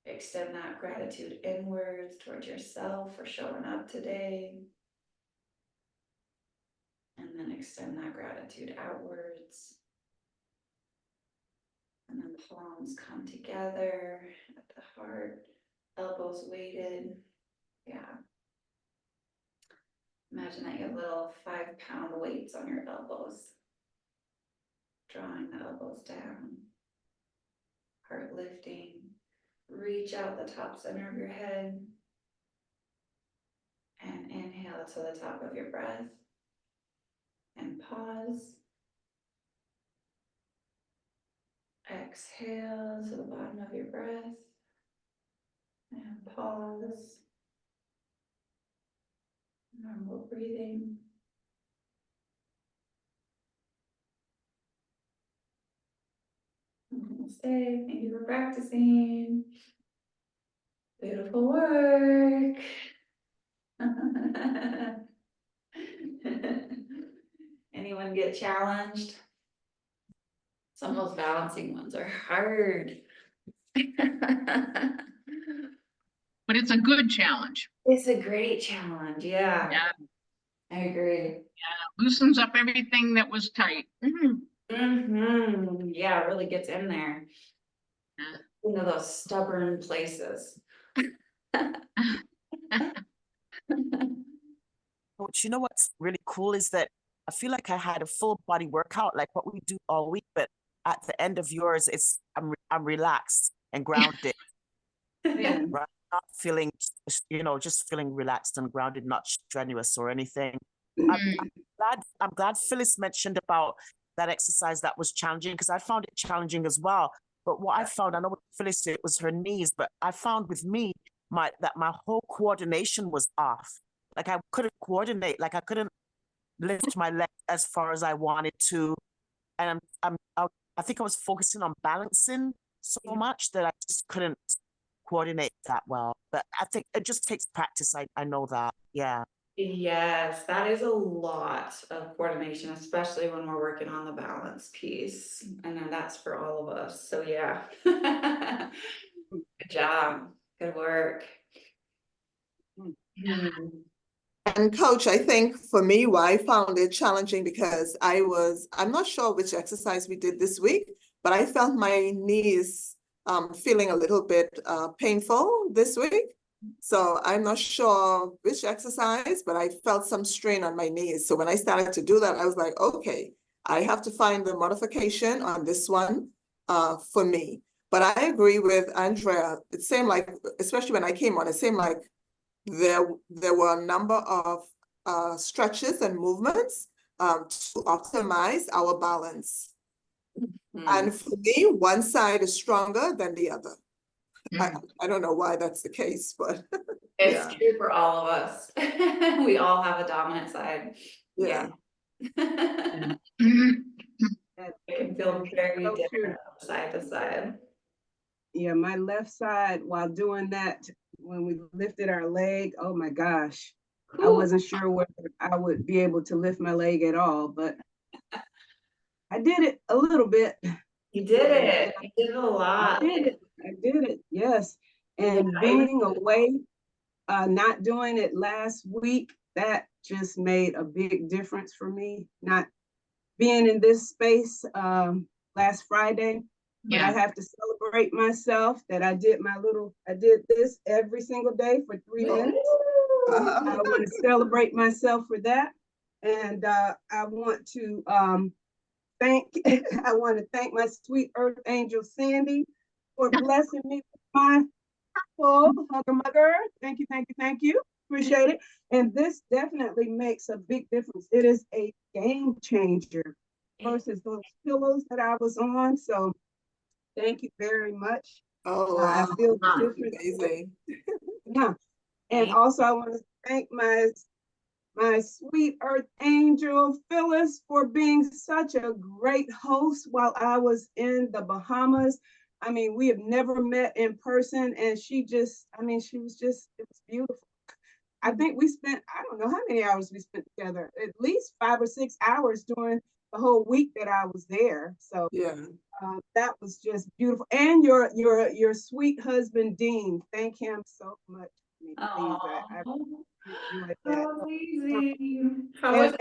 Extend that gratitude inwards towards yourself for showing up today. And then extend that gratitude outwards. And then palms come together at the heart, elbows weighted. Yeah. Imagine that you have little 5-pound weights on your elbows. Drawing the elbows down. Heart lifting. Reach out the top center of your head. And inhale to the top of your breath. And pause. Exhale to the bottom of your breath. And pause. Normal breathing. Namaste. Thank you for practicing. Beautiful work. Anyone get challenged? Some of those balancing ones are hard. But it's a good challenge. It's a great challenge, yeah. Yeah, I agree. loosens up everything that was tight. Yeah, it really gets in there. Yeah. Into those stubborn places. But you know what's really cool is that I feel like I had a full body workout, like what we do all week, but at the end of yours, I'm relaxed and grounded, Yeah. right? Not feeling, just feeling relaxed and grounded, not strenuous or anything. I'm glad Phyllis mentioned about that exercise that was challenging, because I found it challenging as well. But what I found, I know what Phyllis said, it was her knees, but I found with me that my whole coordination was off. Like I couldn't coordinate, like I couldn't lift my leg as far as I wanted to. And I think I was focusing on balancing so much that I just couldn't coordinate that well. But I think it just takes practice. I know that. Yeah. Yes, that is a lot of coordination, especially when we're working on the balance piece. I know that's for all of us, so yeah. Good job, good work. And coach, I think for me, why I found it challenging because I'm not sure which exercise we did this week, but I felt my knees feeling a little bit painful this week. So I'm not sure which exercise, but I felt some strain on my knees. So when I started to do that, I was like, okay, I have to find the modification on this one for me. But I agree with Andrea. It seemed like, especially when I came on, it seemed like there were a number of stretches and movements to optimize our balance. And for me, one side is stronger than the other. I don't know why that's the case, but It's yeah. true for all of us. We all have a dominant side. Yeah. It can feel very So true. different side to side. Yeah, my left side, while doing that, when we lifted our leg, oh my gosh, I wasn't sure whether I would be able to lift my leg at all, but I did it a little bit. You did it. You did it a lot. I did it, yes. And being away, not doing it last week, that just made a big difference for me. Not being in this space last Friday, but I have to celebrate myself that I did this every single day for 3 minutes. I want to celebrate myself for that. And I want to thank my sweet earth angel, Sandy, for blessing me with my full hugger mugger. Thank you, thank you, thank you. Appreciate it. And this definitely makes a big difference. It is a game changer versus those pillows that I was on. So thank you very much. Oh, I wow. feel the difference. Amazing. Yeah. And also I want to thank my sweet earth angel, Phyllis, for being such a great host while I was in the Bahamas. I mean, we have never met in person, and it was beautiful. I think we spent, I don't know how many hours we spent together, at least 5 or 6 hours during the whole week that I was there. So Yeah. that was just beautiful. And your sweet husband, Dean, thank him so much. I enjoyed that. Amazing. How was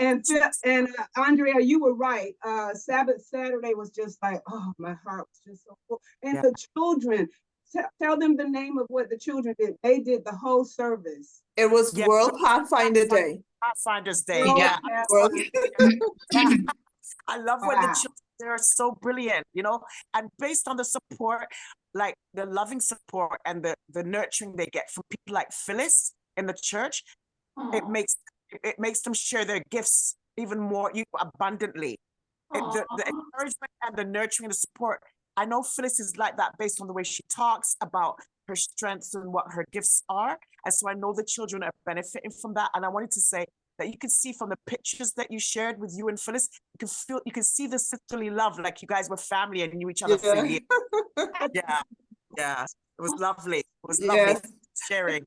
And Andrea, you were right. Saturday was just like, oh, my heart was just so full. And the children, tell them the name of what the children did. They did the whole service. It was Yeah. World Pathfinder Day. Pathfinders Day. World Yeah. World- Yeah. I love when the Wow. children, they're so brilliant, you know, and based on the support, like the loving support and the nurturing they get from people like Phyllis in the church, it Aw. makes them share their gifts even more abundantly. The Aw. encouragement and the nurturing and the support. I know Phyllis is like that based on the way she talks about her strengths and what her gifts are. And so I know the children are benefiting from that. And I wanted to say that you can see from the pictures that you shared with you and Phyllis, you can see the sisterly love, like you guys were family and knew each other for Yeah. years. Yeah, yeah. It was lovely. It was lovely Yes. sharing.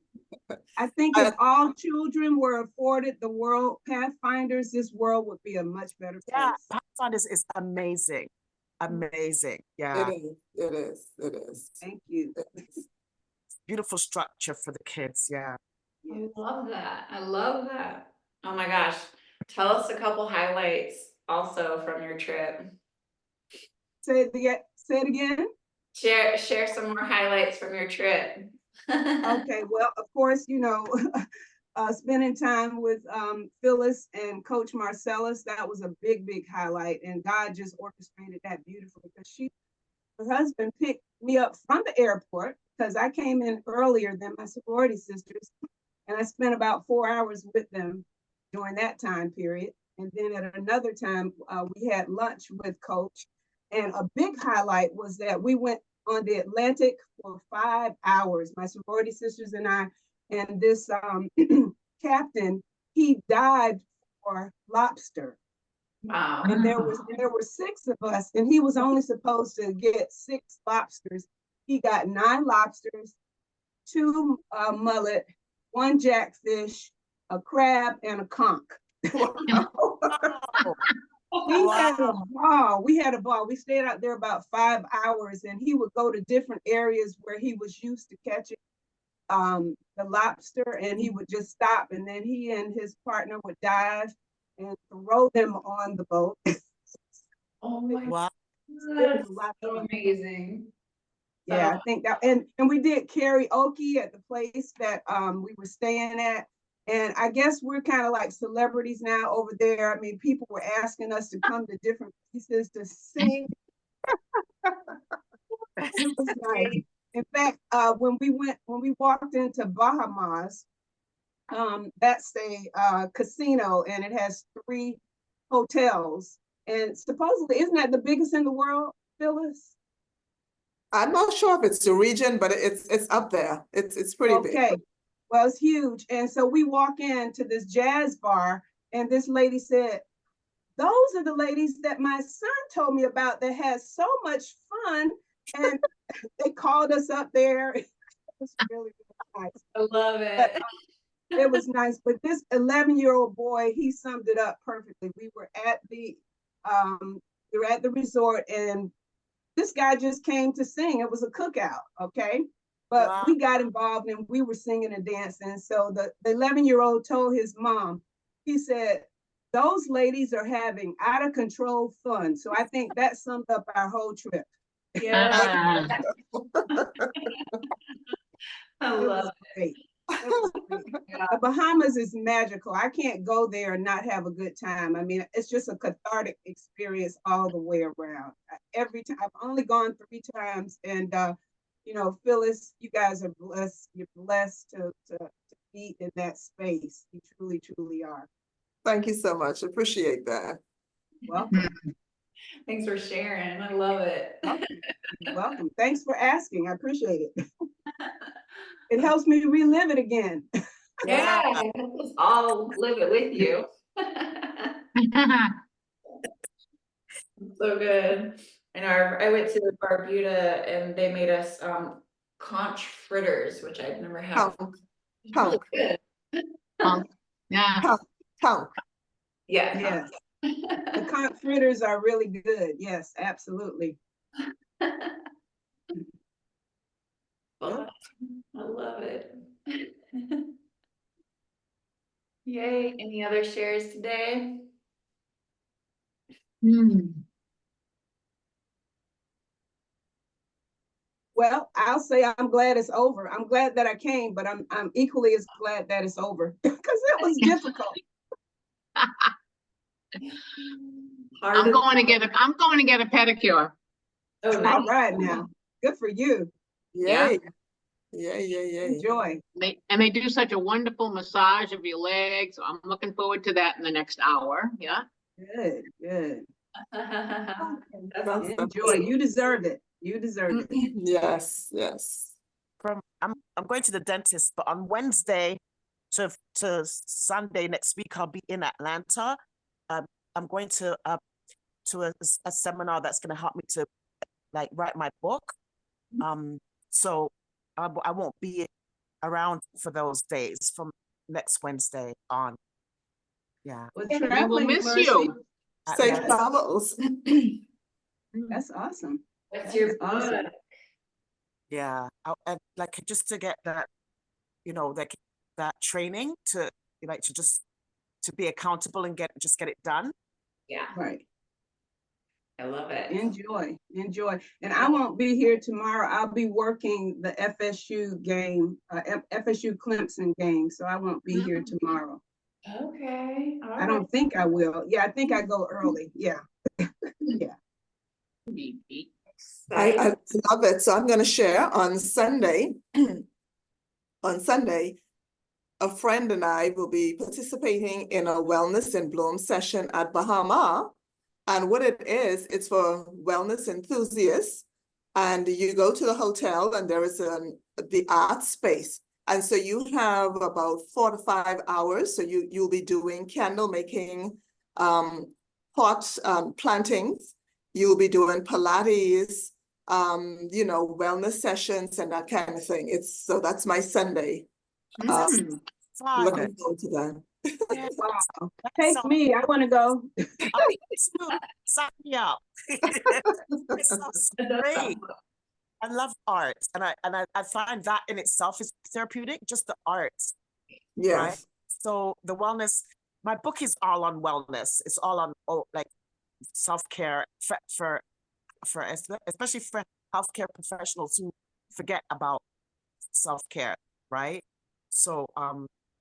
I think if all children were afforded the World Pathfinders, this world would be a much better Yeah, place. Pathfinders is amazing. Amazing. Yeah. It is. It is. It is. Thank you. Beautiful structure for the kids. Yeah. I Yes. love that. I love that. Oh my gosh. Tell us a couple highlights also from your trip. Say it again. Share some more highlights from your trip. Okay, well, of course, you know, spending time with Phyllis and Coach Marcellus, that was a big, big highlight. And God just orchestrated that beautifully because her husband picked me up from the airport because I came in earlier than my sorority sisters. And I spent about 4 hours with them during that time period. And then at another time, we had lunch with Coach. And a big highlight was that we went on the Atlantic for 5 hours, my sorority sisters and I, and this captain, he dived for lobster. Wow. And there were 6 of us, and he was only supposed to get 6 lobsters. He got 9 lobsters, 2 mullet, 1 jackfish, a crab, and a conch. We had a ball. We had a ball. We stayed out there about 5 hours, and he would go to different areas where he was used to catching the lobster, and he would just stop, and then he and his partner would dive and throw them on the boat. Oh my Wow. God, It was that's a lot of so fun. amazing. Yeah, I think that, and we did karaoke at the place that we were staying at. And I guess we're kind of like celebrities now over there. I mean, people were asking us to come to different places to sing. It was nice. In fact, when we walked into Bahamas, that's a casino, and it has 3 hotels. And supposedly, isn't that the biggest in the world, Phyllis? I'm not sure if it's the region, but it's up there. It's pretty big. Okay, well, it's huge. And so we walk into this jazz bar, and this lady said, "Those are the ladies that my son told me about that has so much fun." And they called us up there. It was really, really nice. I love it. But, it was nice. But this 11-year-old boy, he summed it up perfectly. We were at the resort, and this guy just came to sing. It was a cookout, okay? But Wow. we got involved and we were singing and dancing. So the 11-year-old told his mom, he said, "Those ladies are having out of control fun." So I think that summed up our whole trip. Yeah. I It love was great. It was great. The Bahamas is magical. I can't go there and not have a good time. I mean, it's just a cathartic experience all the way around. Every time, I've only gone 3 times, and you know, Phyllis, you guys are blessed. You're blessed to be in that space. You truly, truly are. Thank you so much. Appreciate that. Welcome. Thanks for sharing. I love it. You're welcome. Thanks for asking. I appreciate it. It helps me relive it again. Yeah, let's all live it with you. So good. And I went to the Barbuda and they made us conch fritters, which I've never had. Conch. It's really good. Yeah. Conch. Yeah. Yes. The conch fritters are really good. Yes, absolutely. Fun. I love it. Yay. Any other shares today? Hmm. Well, I'll say I'm glad it's over. I'm glad that I came, but I'm equally as glad that it's over because it was difficult. Hard I'm going to get a pedicure. Oh, All nice. right now. Good for you. Yeah. Yay. Yay. Enjoy. They do such a wonderful massage of your legs. So I'm looking forward to that in the next hour. Yeah. Good, good. That sounds Enjoy. You deserve it. You deserve it. Yes. I'm going to the dentist, but on Wednesday to Sunday next week, I'll be in Atlanta. I'm going to a seminar that's going to help me to like write my book. So I won't be around for those days from next Wednesday on. Yeah. Well, We will traveling miss mercy. you. Safe Yes. travels. That's awesome. What's That your is awesome. book? Yeah. And like just to get that, that training to like to be accountable and get it done. Yeah, Right. I love it. Enjoy. And I won't be here tomorrow. I'll be working the FSU game, FSU Clemson game. So I won't be here tomorrow. Okay. All I don't think I will. Yeah, I think I go early. Yeah. I love it. So I'm going to share on Sunday. On Sunday, a friend and I will be participating in a Wellness in Bloom session at Bahama. And what it is, it's for wellness enthusiasts. And you go to the hotel and there is the art space. And so you have about 4 to 5 hours. So you'll be doing candle making, pot plantings. You'll be doing Pilates, wellness sessions and that kind of thing. So that's my Sunday. Mm. Fun. Looking forward to that. Yeah, Wow. Take me. I want to go. sign me up. It sounds great. I love art, and I find that in itself is therapeutic. Just the art, right? Yes. So the wellness. My book is all on wellness. It's all on like self-care for especially for healthcare professionals who forget about self-care, right? So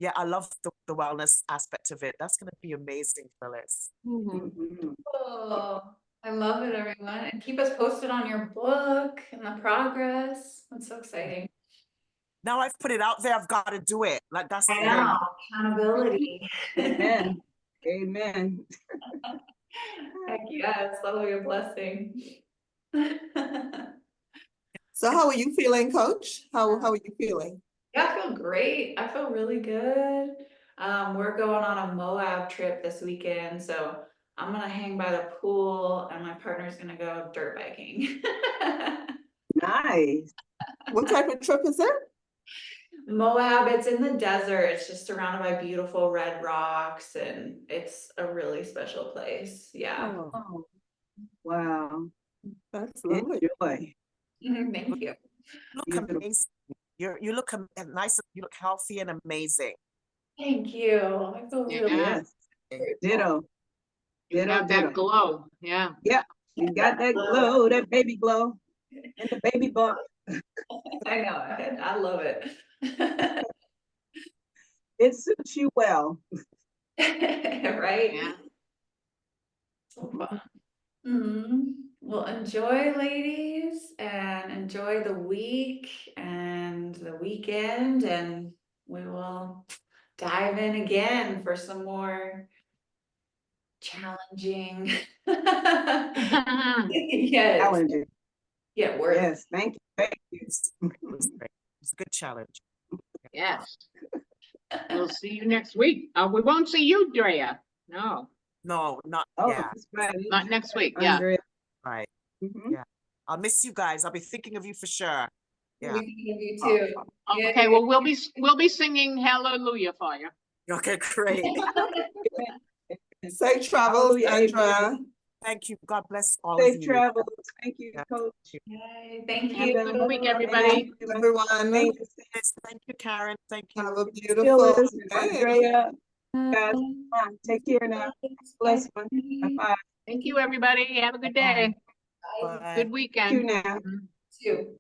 yeah, I love the wellness aspect of it. That's gonna be amazing, Phyllis. Mhm. Oh, I love it, everyone. And keep us posted on your book and the progress. That's so exciting. Now I've put it out there, I've got to do it. Like that's the I thing. know, accountability. Amen. Amen. Heck yes, that'll be a blessing. So how are you feeling, Coach? How are you feeling? Yeah, I feel great. I feel really good. We're going on a Moab trip this weekend, so I'm gonna hang by the pool and my partner's gonna go dirt biking. Nice. What type of trip is it? Moab, it's in the desert. It's just surrounded by beautiful red rocks and it's a really special place. Yeah. Oh, wow. That's lovely. Enjoy. Thank you. Look Beautiful. amazing. You look nice. You look healthy and amazing. Thank you. I feel Yeah. really Yes. Ditto. You Ditto, have ditto. that glow. Yeah. You got that glow, that baby glow, and the baby bump. I know. I love it. It suits you well. Right? Yeah. So fun. Well, enjoy, ladies, and enjoy the week and the weekend, and we will dive in again for some more challenging. Yes, Challenging. yeah, work. Yes. Thank you. Thank you. It was great. It's a good challenge. Yes. We'll see you next week. We won't see you, Drea. No, No, not Oh, yeah. that's right. not next week. Yeah. Andrea. Right. Mhm. I'll miss you guys. I'll be thinking of you for sure. Yeah. We think of you too. Okay, well, we'll be singing hallelujah for you. Okay, great. Safe travels, Hallelujah, Andrea. Thank you. God bless all of Safe you. travels. Thank you, Yeah. Coach. Yay, thank Have you. a good week, everybody. Everyone, Yes, thank you, Karen. Thank you. have a beautiful Phyllis, day. Andrea, guys, take care now. Bless one. Bye-bye. Thank you, everybody. Have a good day. Bye. Good weekend. You now. Too.